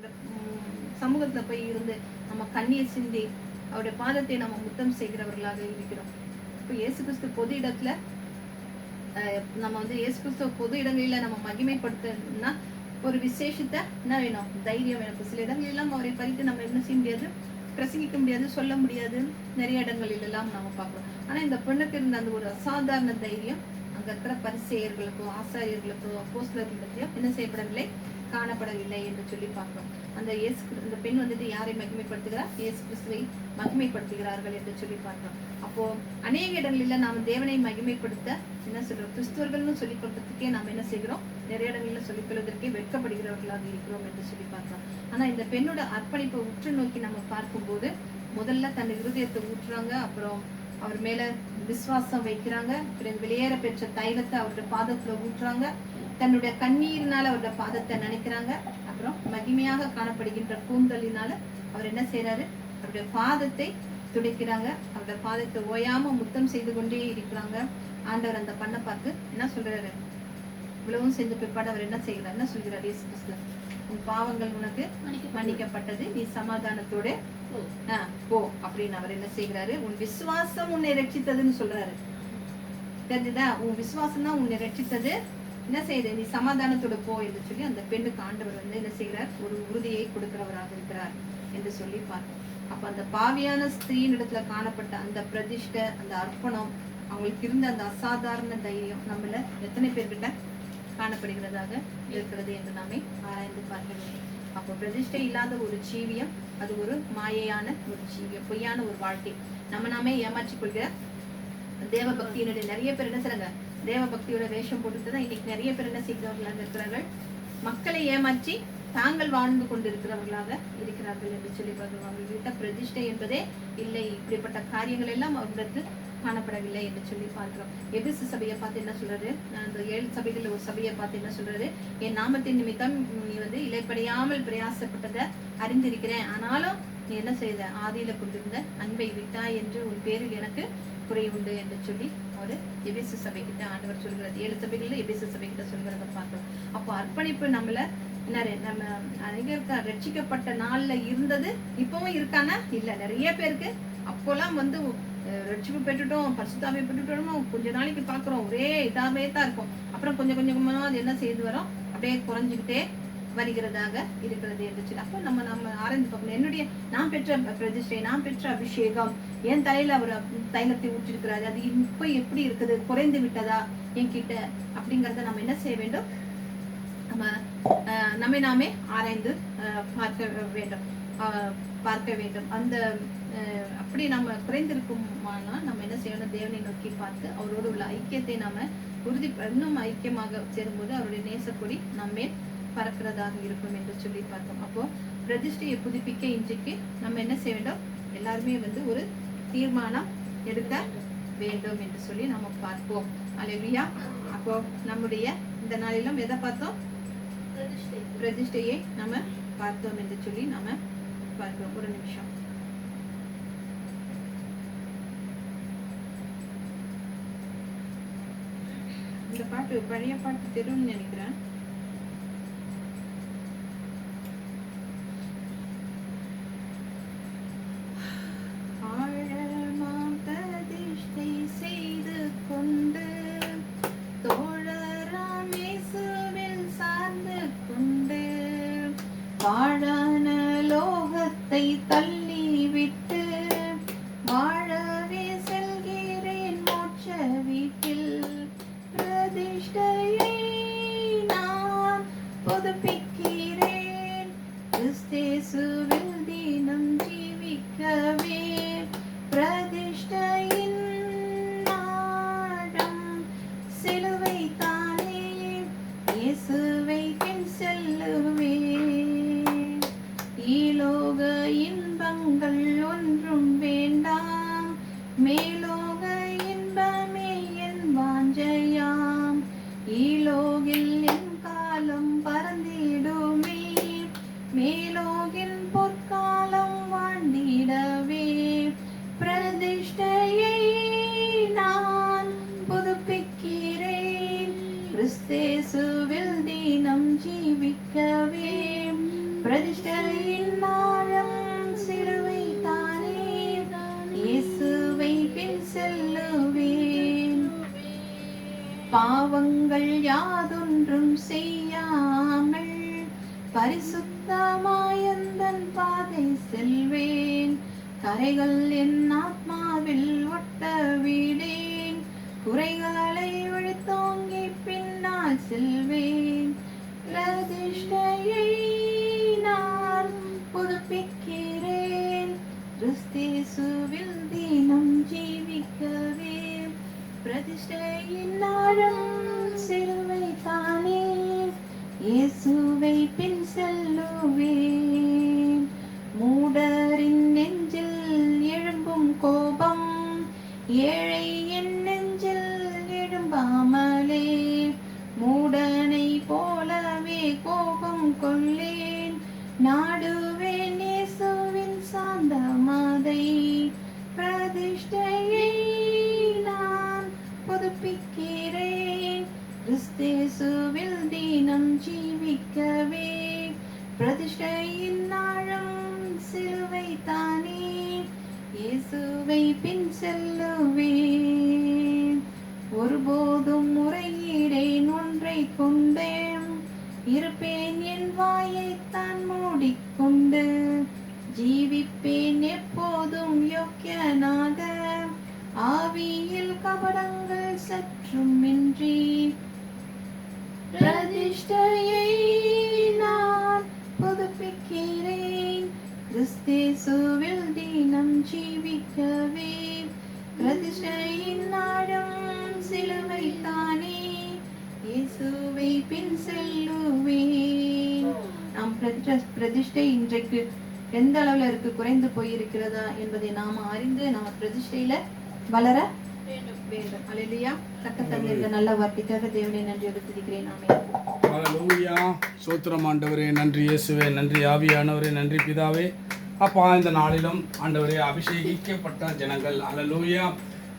அவருடைய சமூகத்துல போய் இருந்து நம்ம கண்ணீர் சிந்தி அவருடைய பாதத்தை நம்ம முத்தம் செய்கிறவர்களாக இருக்கிறோம். இப்போ இயேசு கிறிஸ்து பொது இடத்துல நம்ம வந்து இயேசு கிறிஸ்துவ பொது இடங்களில நம்ம மகிமைப்படுத்தணும்னா ஒரு விசேஷத்தை என்ன வேணும்? தைரியம் வேணும். சில இடங்களெல்லாம் அவரை பறித்து நம்ம என்ன செய்ய முடியாது, பிரசங்கிக்க முடியாது, சொல்ல முடியாது. நிறைய இடங்களில் எல்லாம் நம்ம பார்க்கலாம். ஆனா இந்த பெண்ணுக்கு இருந்த அந்த ஒரு அசாதாரண தைரியம் அங்க இருக்கிற பரிசேயர்களுக்கோ ஆசாரியர்களுக்கோ அப்போஸ்தலர்களுக்கோ என்ன செய்யப்படவில்லை, காணப்படவில்லை என்று சொல்லி பார்க்கிறோம். அந்த இந்த பெண் வந்துட்டு யாரை மகிமைப்படுத்துகிறார்? இயேசு கிறிஸ்துவை மகிமைப்படுத்துகிறார்கள் என்று சொல்லி பார்க்கிறோம். அப்போ அநேக இடங்களில் நாம் தேவனை மகிமைப்படுத்த என்ன சொல்றோம், கிறிஸ்துவர்கள்னு சொல்லிக் கொடுத்ததுக்கே நாம் என்ன செய்கிறோம், நிறைய இடங்களில் சொல்லிக் கொள்வதற்கே வெட்கப்படுகிறவர்களாக இருக்கிறோம் என்று சொல்லி பார்க்கிறோம். ஆனா இந்த பெண்ணோட அர்ப்பணிப்பை உற்று நோக்கி நம்ம பார்க்கும்போது முதல்ல தன் இருதயத்தை ஊற்றுறாங்க, அப்புறம் அவர் மேல விசுவாசம் வைக்கிறாங்க, வெளியேற பெற்ற தைலத்தை அவருடைய பாதத்துல ஊற்றுறாங்க, தன்னுடைய கண்ணீரினால அவருடைய பாதத்தை நினைக்கிறாங்க, அப்புறம் மகிமையாக காணப்படுகின்ற கூந்தலினால அவர் என்ன செய்யறாரு, அவருடைய பாதத்தை துடைக்கிறாங்க, அவருடைய பாதத்தை ஓயாம முத்தம் செய்து கொண்டே இருக்கிறாங்க. ஆண்டவர் அந்த பண்ண பார்த்து என்ன சொல்றாரு, இவ்வளவும் செஞ்ச பிற்பாடு அவர் என்ன செய்கிறார், என்ன சொல்கிறார், இயேசு கிறிஸ்து, உன் பாவங்கள் உனக்கு மன்னிக்கப்பட்டது, நீ சமாதானத்தோட போ அப்படின்னு அவர் என்ன செய்கிறாரு, உன் விசுவாசம் உன்னை ரட்சித்ததுன்னு சொல்றாரு. தெரிஞ்சுதா? உன் விசுவாசம் தான் உன்னை ரட்சித்தது, என்ன செய்யுது, நீ சமாதானத்தோட போ என்று சொல்லி அந்த பெண்ணுக்கு ஆண்டவர் வந்து என்ன செய்கிறார், ஒரு உறுதியை கொடுக்கிறவராக இருக்கிறார் என்று சொல்லி பார்த்தோம். அப்ப அந்த பாவியான ஸ்திரீயின் இடத்துல காணப்பட்ட அந்த பிரதிஷ்டை, அந்த அர்ப்பணம், அவங்களுக்கு இருந்த அந்த அசாதாரண தைரியம் நம்மள எத்தனை பேர்கிட்ட காணப்படுகிறதாக இருக்கிறது என்று நாமே ஆராய்ந்து பார்க்க வேண்டும். அப்போ பிரதிஷ்டை இல்லாத ஒரு ஜீவியம் அது ஒரு மாயையான ஒரு ஜீவியம், பொய்யான ஒரு வாழ்க்கை, நாமே ஏமாற்றிக் கொள்கிற தேவ பக்தியினுடைய நிறைய பேர் என்ன செய்றாங்க, தேவ பக்தியோட வேஷம் போட்டுதான் இன்னைக்கு நிறைய பேர் என்ன செய்கிறவர்களாக இருக்கிறார்கள், மக்களை ஏமாற்றி தாங்கள் வாழ்ந்து கொண்டிருக்கிறவர்களாக இருக்கிறார்கள் என்று சொல்லி பார்க்கிறோம். அவர்கள்கிட்ட பிரதிஷ்டை என்பதே இல்லை, இப்படிப்பட்ட காரியங்கள் எல்லாம் அவர்களுக்கு காணப்படவில்லை என்று சொல்லி பார்க்கிறோம். எபிசு சபையை பார்த்து என்ன சொல்றாரு, அந்த 7 சபைகள்ல ஒரு சபையை பார்த்து என்ன சொல்றாரு, என் நாமத்தின் நிமித்தம் நீ வந்து இலைப்படையாமல் பிரயாசப்பட்டதை அறிந்திருக்கிறேன், ஆனாலும் நீ என்ன செய்த, ஆதியில கொண்டிருந்த அன்பை விட்டாய் என்று உன் பேரில் எனக்கு குறை உண்டு என்று சொல்லி ஒரு எபிசு சபை கிட்ட ஆண்டவர் சொல்கிறது. 7 சபைகள்ல எபிசு சபை கிட்ட சொல்கிறத பார்க்கிறோம். அப்போ அர்ப்பணிப்பு நம்மள நம்ம அநேகருக்கு ரட்சிக்கப்பட்ட நாள்ல இருந்தது இப்பவும் இருக்கானா இல்ல, நிறைய பேருக்கு அப்போலாம் வந்து ரட்சிப்பு பெற்றுட்டோம், பரிசுத்தாவியை பெற்றுட்டோம், கொஞ்ச நாளைக்கு பாக்குறோம் ஒரே இதாவே தான் இருக்கும், அப்புறம் கொஞ்சம் கொஞ்சமா அது என்ன செய்து வரும், அப்படியே குறைஞ்சுக்கிட்டே வருகிறதாக இருக்கிறது என்று சொல்லி அப்போ நம்ம ஆராய்ந்து பார்க்கணும். என்னுடைய நான் பெற்ற பிரதிஷ்டை, நான் பெற்ற அபிஷேகம், என் தலையில அவர் தைலத்தை ஊற்றிருக்கிறாரு, அது இப்ப எப்படி இருக்குது, குறைந்து விட்டதா என்கிட்ட அப்படிங்கறத நம்ம என்ன செய்ய வேண்டும், நம்ம நாமே ஆராய்ந்து பார்க்க வேண்டும். அந்த அப்படி நம்ம குறைந்திருக்குமானா நம்ம என்ன செய்யணும், தேவனை நோக்கி பார்த்து அவரோடு உள்ள ஐக்கியத்தை நாம இன்னும் ஐக்கியமாக சேரும்போது அவருடைய நேசப்பொடி நம்மே பறக்கிறதாக இருக்கும் என்று சொல்லி பார்த்தோம். அப்போ பிரதிஷ்டையை புதுப்பிக்க இன்றைக்கு நம்ம என்ன செய்ய வேண்டும், எல்லாருமே வந்து ஒரு தீர்மானம் எடுக்க வேண்டும் என்று சொல்லி நம்ம பார்ப்போம். அல்லேலூயா. அப்போ நம்முடைய இந்த நாளிலும் எதை பார்த்தோம், பிரதிஷ்டையை நம்ம பார்த்தோம் என்று சொல்லி நம்ம பார்க்கிறோம். ஒரு நிமிஷம். இந்த பாட்டு பழைய பாட்டு தெரியும்னு நினைக்கிறேன். செய்து கொண்டு தோழராமேசுவில் சார்ந்து கொண்டு வாழான லோகத்தை தள்ளி விட்டு வாழவே செல்கிறேன் மோட்ச வீட்டில், பிரதிஷ்டையை நான் புதுப்பிக்கிறேன், கிறிஸ்தேசுவில் தினம் ஜீவிக்கவே, பிரதிஷ்டையின் ஆழம் சிலுவை தானே, இயேசுவை பின் செல்லுவேன், ஈலோக இன்பங்கள் ஒன்றும் வேண்டாம், மேலோக இன்பமே என் வாஞ்சையாம், ஈலோகில் என் காலம் பறந்திடுமே, மேலோகில் பொற்காலம் வாழ்ந்திடவே, பிரதிஷ்டையை நான் புதுப்பிக்கிறேன், கிறிஸ்தேசுவில் தினம் ஜீவிக்கவே, பிரதிஷ்டை பாவங்கள் யாதொன்றும் செய்யாமல் பரிசுத்தமாயந்தன் பாதை செல்வேன். கரைகள் என் ஆத்மாவில் ஒட்ட விடேன். குறைகளை ஒழித்தோங்கி பின்னால் செல்வேன். பிரதிஷ்டையை நான் புதுப்பிக்கிறேன். கிறிஸ்தேசுவில் தினம் ஜீவிக்கவே. பிரதிஷ்டையின் ஆழம் சிலுவை தானே. இயேசுவை பின் செல்லுவேன். மூடரின் நெஞ்சில் எழும்பும் கோபம் ஏழை என் நெஞ்சில் எழும்பாமலே. மூடனை போலவே கோபம் கொள்ளேன். நாடுவேன் இயேசுவின் சாந்தமதை. பிரதிஷ்டையை நான் புதுப்பிக்கிறேன். கிறிஸ்தேசுவில் தினம் ஜீவிக்கவே. பிரதிஷ்டையின் ஆழம் சிலுவை தானே. இயேசுவை பின் செல்லுவேன். ஒருபோதும் முறையீடேன் ஒன்றை கொண்டேன். இருப்பேன் என் வாயைத்தான் மூடிக்கொண்டு. ஜீவிப்பேன் எப்போதும் யோக்கியனாக. ஆவியில் கபடங்கள் சற்றும் இன்றி. பிரதிஷ்டையை நான் புதுப்பிக்கிறேன். கிறிஸ்தேசுவில் தினம் ஜீவிக்கவே. பிரதிஷ்டையின் ஆழம் சிலுவை தானே. இயேசுவை பின் செல்லுவேன். நாம் பிரதிஷ்டை இன்றைக்கு எந்த அளவுல இருக்கு, குறைந்து போயிருக்கிறதா என்பதை நாம அறிந்து நாம பிரதிஷ்டையில வளர வேண்டும். அல்லேலூயா. தக்கத்தங்க இந்த நல்ல வார்த்தைக்காக தேவனை நன்றி துதிக்கிறேன். ஆமென். அல்லேலூயா. ஸ்தோத்திரம் ஆண்டவரே. நன்றி இயேசுவே. நன்றி ஆவியானவரே. நன்றி பிதாவே. அப்பா, இந்த நாளிலும் ஆண்டவரே அபிஷேகிக்கப்பட்ட ஜனங்கள், அல்லேலூயா,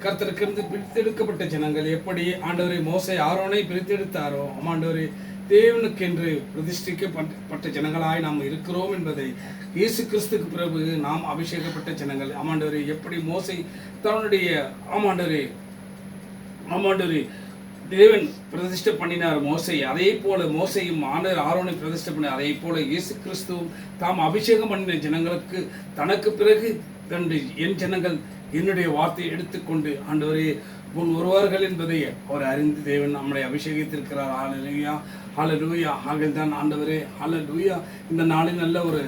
கர்த்தருக்கிருந்து பிரித்தெடுக்கப்பட்ட ஜனங்கள் எப்படி ஆண்டவரே மோசே ஆரோனை பிரித்தெடுத்தாரோ, ஆண்டவரே தேவனுக்கென்று பிரதிஷ்டிக்கப்பட்ட ஜனங்களாய் நாம் இருக்கிறோம் என்பதை இயேசு கிறிஸ்துக்கு பிறகு நாம் அபிஷேகப்பட்ட ஜனங்கள். ஆமாண்டவரே, எப்படி மோசே தன்னுடைய ஆமாண்டவரே தேவன் பிரதிஷ்டை பண்ணினார் மோசை, அதே போல மோசையும் ஆண்டவர் ஆரோனை பிரதிஷ்டை பண்ணினார். அதே போல இயேசு கிறிஸ்துவும் தாம் அபிஷேகம் பண்ணின ஜனங்களுக்கு தனக்கு பிறகு கண்டு என் ஜனங்கள் என்னுடைய வார்த்தையை எடுத்துக்கொண்டு ஆண்டவரே முன் வருவார்கள் என்பதை அவர் அறிந்து தேவன் நம்மளை அபிஷேகித்திருக்கிறார். ஹல்லேலூயா, ஹல்லேலூயா. ஆகல்தான் ஆண்டவரே, ஹல்லேலூயா, இந்த நாளில் நல்ல ஒரு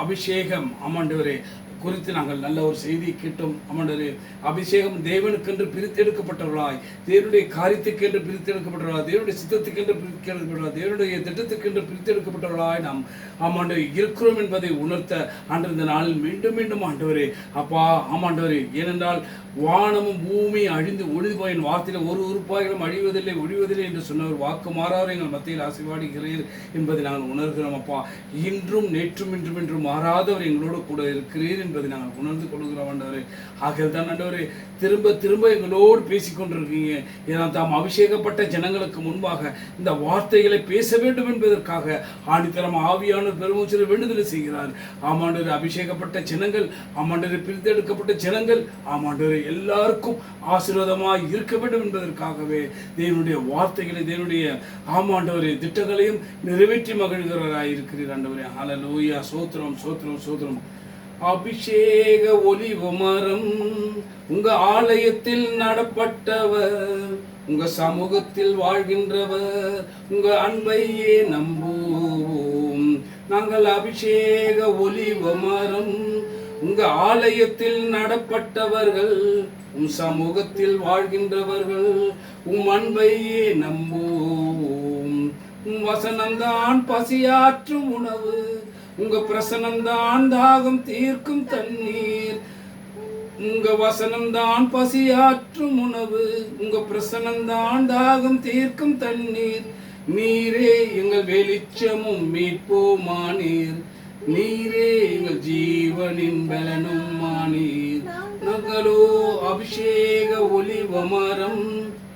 அபிஷேகம் ஆமாண்டவரே குறித்து நாங்கள் நல்ல ஒரு செய்தி கேட்டோம். ஆமாண்டவரே, அபிஷேகம் தேவனுக்கென்று பிரித்தெடுக்கப்பட்டவர்களாய், தேவனுடைய காரியத்துக்கென்று பிரித்தெடுக்கப்பட்டவர்களாய், தேவனுடைய சித்தத்துக்கென்று பிரித்தெடுக்கப்பட்டவர்களாய், தேவனுடைய திட்டத்துக்கென்று பிரித்தெடுக்கப்பட்டவர்களாய் நாம் ஆமாண்டவரே இருக்கிறோம் என்பதை உணர்த்த ஆண்டு இந்த நாளில் மீண்டும் மீண்டும் ஆண்டவரே அப்பா ஆமாண்டவரே, ஏனென்றால் வானமும் பூமியும் அழிந்து ஒழிந்து போயின் வார்த்தையில் ஒரு உறுப்பாயிலும் அழிவதில்லை ஒழிவதில்லை என்று சொன்னவர் வாக்கு மாறாத எங்கள் மத்தியில் ஆசீர்வாதிக்கிறீர் என்பதை நாங்கள் உணர்கிறோம். அப்பா, இன்றும் நேற்றும் இன்றும் என்றும் மாறாதவர் எங்களோடு கூட இருக்கிறீர் என்பதை நாங்கள் உணர்ந்து கொள்கிறோம் ஆண்டவரே. ஆகிய தான் ஆண்டவரே திரும்ப திரும்ப எங்களோடு பேசிக்கொண்டிருக்கீங்க. ஏன்னா தாம் அபிஷேகப்பட்ட ஜனங்களுக்கு முன்பாக இந்த வார்த்தைகளை பேச வேண்டும் என்பதற்காக ஆணித்தரம் ஆவியான பெருமூச்சில் வேண்டுதலை செய்கிறார். ஆமாண்டவரே, அபிஷேகப்பட்ட ஜனங்கள், ஆமாண்டவரே பிரித்தெடுக்கப்பட்ட ஜனங்கள், ஆமாண்டவரே எல்லாருக்கும் ஆசீர்வாதமாய் இருக்க வேண்டும் என்பதற்காகவே தேவனுடைய வார்த்தைகளை, தேவனுடைய ஆமாண்டவரே திட்டங்களையும் நிறைவேற்றி மகிழ்கிறவராய் இருக்கிறீர் ஆண்டவரே. ஹல்லேலூயா. சோத்திரம் சோத்திரம் சோத்திரம். அபிஷேக ஒலிவ மரம் உங்க ஆலயத்தில் நடப்பட்டவர், உங்க சமூகத்தில் வாழ்கின்றவர், உங்க அன்பையே நம்புவோம். நாங்கள் அபிஷேக ஒலிவ மரம் உங்க ஆலயத்தில் நடப்பட்டவர்கள், உம் சமூகத்தில் வாழ்கின்றவர்கள், உம் அன்பையே நம்புவோம். உம் வசனம்தான் பசியாற்றும் உணவு, உங்க பிரசனம்தான் தாகம் தீர்க்கும் தண்ணீர். உங்க வசனம்தான் பசியாற்றும் உணவு, உங்க பிரசனம்தான் தாகம் தீர்க்கும் தண்ணீர். நீரே எங்கள் வெளிச்சமும் மீட்போமானீர், நீரே எங்கள் ஜீவனின் பலனும் மானீர். நகலோ அபிஷேக ஒலிவ மரம்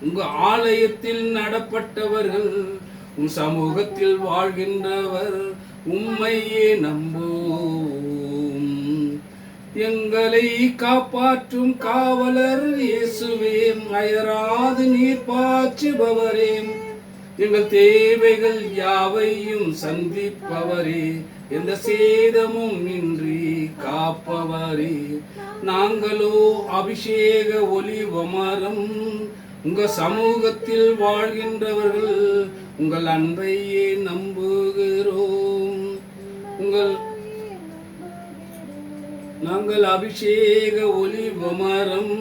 உங்க ஆலயத்தில் நடப்பட்டவர்கள், உம் சமூகத்தில் வாழ்கின்றவர், உம்மையே நம்புவோம். எங்களை காப்பாற்றும் காவலர் இயேசுவே, அயராது நீர் பாய்ச்சுபவரே, எங்கள் தேவைகள் யாவையும் சந்திப்பவரே, எந்த சேதமும் இன்றி காப்பவரே. நாங்களோ அபிஷேக ஒலிவமரம், உங்க சமூகத்தில் வாழ்கின்றவர்கள் உங்கள் அன்பையே நம்புகிறோம். நாங்கள் அபிஷேக ஒலிவமரம்,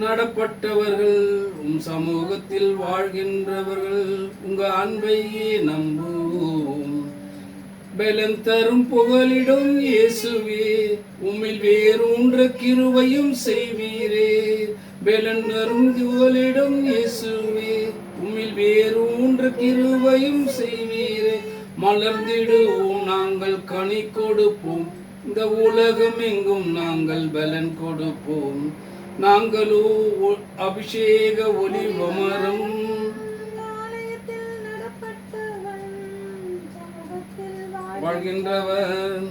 நடப்பட்டவர்கள் உம் சமூகத்தில் வாழ்கின்றவர்கள் உங்க அன்பையே நம்புவோம். பலன் தரும் புகலிடும் இயேசுவே, உம்மில் வேரூன்ற கிருபையும் செய்வீரே. பலன் தரும் புகலிடும் இயேசுவே, உம்மில் வேரூன்ற கிருபையும் செய்வீரே. மலர்ந்திடுவோம் நாங்கள் கனி கொடுப்போம், இந்த உலகம் எங்கும் நாங்கள் பலன் கொடுப்போம். நாங்களோ அபிஷேக ஒலிவமரம், வாழ்கின்றவர்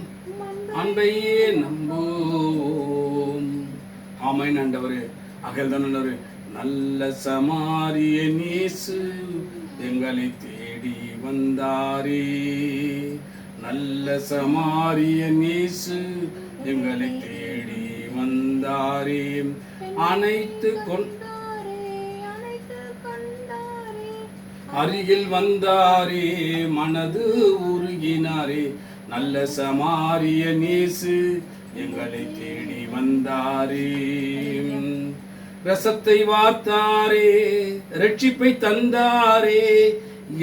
அன்பையே நம்புவோம். ஆமென் ஆண்டவரே. அகல்தானவரே, நல்ல சமாரியன் இயேசு எங்களை தேடி வந்தாரே. நல்ல சமாரியன் இயேசு எங்களை தேடி வந்தாரே. அனைத்து அருகில் வந்தாரே, மனது உருகினாரே. நல்ல சமாரியன் இயேசு எங்களை தேடி வந்தாரே. ரசத்தை வார்த்தாரே, ரட்சிப்பை தந்தாரே.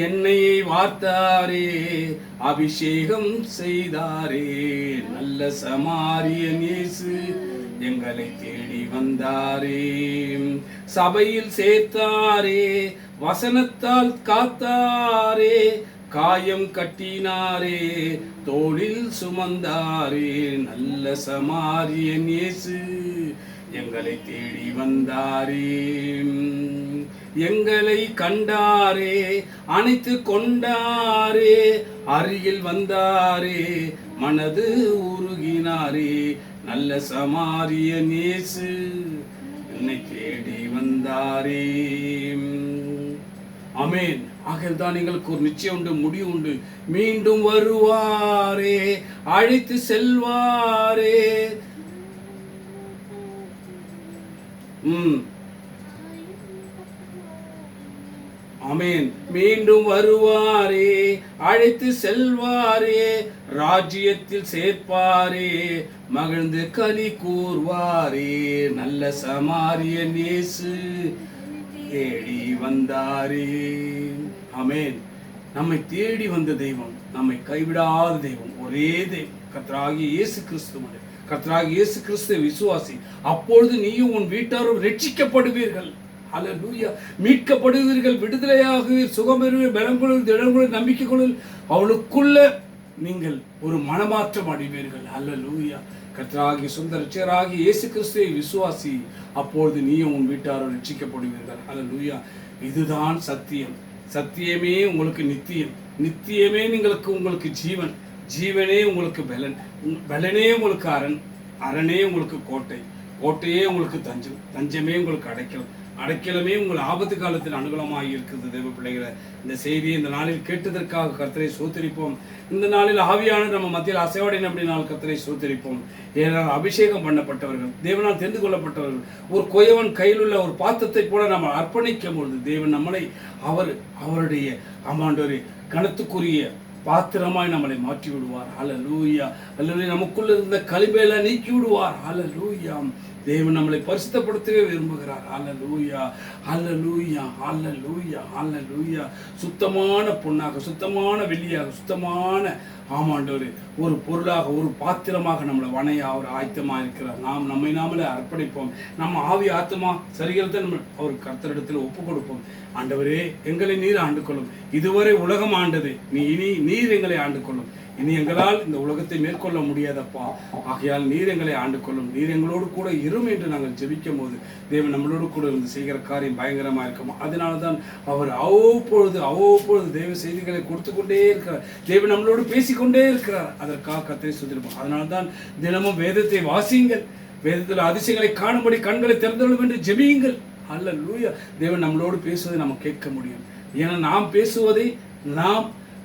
எண்ணெயை வார்த்தாரே, அபிஷேகம் செய்தாரே. நல்ல சமாரியன் இயேசு எங்களை தேடி வந்தாரே. சபையில் சேர்த்தாரே, வசனத்தால் காத்தாரே. காயம் கட்டினாரே, தோளில் சுமந்தாரே. நல்ல சமாரியன் இயேசு எங்களை தேடி வந்தாரே. எங்களை கண்டாரே, அணைத்து கொண்டாரே. அருகில் வந்தாரே, மனது உருகினாரே. நல்ல சமாரியன் இயேசு என்னை தேடி வந்தாரே. ஆமென். ஆகல்தான் எங்களுக்கு ஒரு நிச்சயம் உண்டு, முடிவு உண்டு. மீண்டும் வருவாரே, அழைத்து செல்வாரே. ஆமென். மீண்டும் வருவாரே, அழைத்து செல்வாரே. ராஜ்யத்தில் சேர்ப்பாரே, மகிழ்ந்து களி கூர்வாரே. நல்ல சமாரியன் இயேசு தேடி வந்தாரே. ஆமென். நம்மை தேடி வந்த தெய்வம், நம்மை கைவிடாத தெய்வம், ஒரே தெய்வம், கர்த்தராகிய இயேசு கிறிஸ்து. கர்த்தராகிய இயேசு கிறிஸ்து விசுவாசி, அப்பொழுது நீயும் உன் வீட்டாரும் ரட்சிக்கப்படுவீர்கள். ஹல்லேலூயா. மீட்கப்படுவீர்கள், விடுதலையாகுவீர், சுகம் பெறுவீர், பலம் கொள்வீர், திடம் கொள்வீர், நம்பிக்கை கொள்வீர். அவளுக்குள்ள நீங்கள் ஒரு மனமாற்றம் அடைவீர்கள். ஹல்லேலூயா. கர்த்தராகிய சொந்த ரட்சகராகிய இயேசு கிறிஸ்துவை விசுவாசி, அப்பொழுது நீயும் உன் வீட்டாரும் ரட்சிக்கப்படுவீர்கள். ஹல்லேலூயா. இதுதான் சத்தியம். சத்தியமே உங்களுக்கு நித்தியம், நித்தியமே உங்களுக்கு ஜீவன், ஜீவனே உங்களுக்கு பலன், பலனே உங்களுக்கு அரண், அரணே உங்களுக்கு கோட்டை, கோட்டையே உங்களுக்கு தஞ்சம், தஞ்சமே உங்களுக்கு அடைக்கலம், அடைக்கலமே உங்கள் ஆபத்து காலத்தில் அனுகூலமாக இருக்குது. தேவ பிள்ளைகளை, இந்த செய்தியை இந்த நாளில் கேட்டதற்காக கர்த்தரை சோத்தரிப்போம். இந்த நாளில் ஆவியான நம்ம மத்தியில் அசைவாடின அப்படினால் கர்த்தரை சோத்தரிப்போம். ஏனால் அபிஷேகம் பண்ணப்பட்டவர்கள், தேவனால் தெரிந்து கொள்ளப்பட்டவர்கள், ஒரு கொயவன் கையில் உள்ள ஒரு பாத்திரத்தை போல நம்ம அர்ப்பணிக்கும் பொழுது தேவன் நம்மளை அவருடைய ஆமாண்டோரே கணத்துக்குரிய பாத்திரமாய் நம்மளை மாற்றி விடுவார். ஹல்லேலூயா. ஹல்லேலூயா. நமக்குள்ள இருந்த களிமையில நீக்கி விடுவார். ஹல்லேலூயா. தேவன் நம்மளை பரிசுத்தப்படுத்தவே விரும்புகிறார். ஹல்லேலூயா. ஹல்லேலூயா. ஹல்லேலூயா. ஹல்லேலூயா. சுத்தமான பொன்னாக, சுத்தமான வெள்ளியாக, சுத்தமான ஆமாண்டவரே ஒரு பொருளாக, ஒரு பாத்திரமாக நம்மளை வணைய அவர் ஆயத்தமாக இருக்கிறார். நாம் நம்மை நாமளே அர்ப்பணிப்போம். நம்ம ஆவி ஆத்மா சரிகளத்தை நம்ம அவர் கர்த்தரிடத்தில் ஒப்பு கொடுப்போம். ஆண்டவரே, எங்களை நீர் ஆண்டு கொள்ளும். இதுவரை உலகம் ஆண்டது, இனி நீர் எங்களை ஆண்டு கொள்ளும். இனி எங்களால் இந்த உலகத்தை மேற்கொள்ள முடியாதப்பா. ஆகையால் நீர் எங்களை ஆண்டு கொள்ளும், நீர் எங்களோடு கூட இரும் என்று நாங்கள் ஜெபிக்கும் போது தேவன் நம்மளோடு கூட இருந்து செய்கிற காரியம் பயங்கரமா இருக்கும். அதனால தான் அவர் அவ்வப்பொழுது தேவ செய்திகளை கொடுத்து கொண்டே இருக்கிறார். தேவன் நம்மளோடு பேசிக்கொண்டே இருக்கிறார். அதற்காக கர்த்தரை ஸ்தோத்திரிப்போம். அதனால தான் தினமும் வேதத்தை வாசியுங்கள், வேதத்தில் அதிசயங்களை காணும்படி கண்களை திறந்துள்ளோம் என்று ஜெபியுங்கள். அல்லேலூயா. தேவன் நம்மளோடு பேசுவதை நம்ம கேட்க முடியும். ஏன்னா நாம்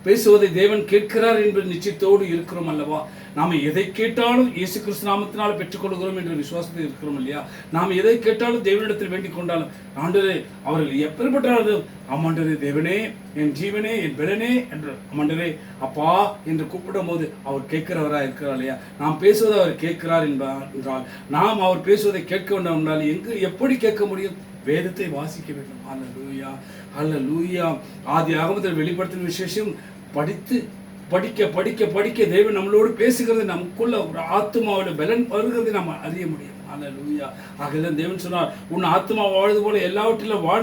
பேசுவதை தேவன் கேட்கிறார் என்பது நிச்சயத்தோடு இருக்கிறோம் அல்லவா. நாம் எதை கேட்டாலும் இயேசு கிறிஸ்து நாமத்தினால் பெற்றுக்கொள்கிறோம் என்ற விசுவாசத்தில் இருக்கிறோம் இல்லையா. நாம் எதை கேட்டாலும் தேவனிடத்தில் வேண்டிக் கொண்டாலும் ஆண்டவரே அவர்கள் எப்படிப்பட்டாலும் ஆமாண்டவரே தேவனே என் ஜீவனே என் பெலனே என்று ஆமாண்டவரே அப்பா என்று கூப்பிடும் போது அவர் கேட்கிறவராக இருக்கிறார் இல்லையா. நாம் பேசுவதை அவர் கேட்கிறார் என்றால் நாம் அவர் பேசுவதை கேட்க வேண்டும் என்றால் எப்படி கேட்க முடியும்? வேதத்தை வாசிக்க வேண்டும். அல்லேலூயா, அல்லேலூயா. ஆதி ஆகமத்தில் வெளிப்படுத்தின விசேஷம் படிக்க தேவன் நம்மளோடு பேசுகிறது, நமக்குள்ள ஒரு ஆத்மாவில் பலன் வருகிறது நாம் அறிய முடியும். அல்லேலூயா. ஆகவே தேவன் சொன்னார், உன் ஆத்மா வாழ்வது போல எல்லாவற்றிலும் வாழ்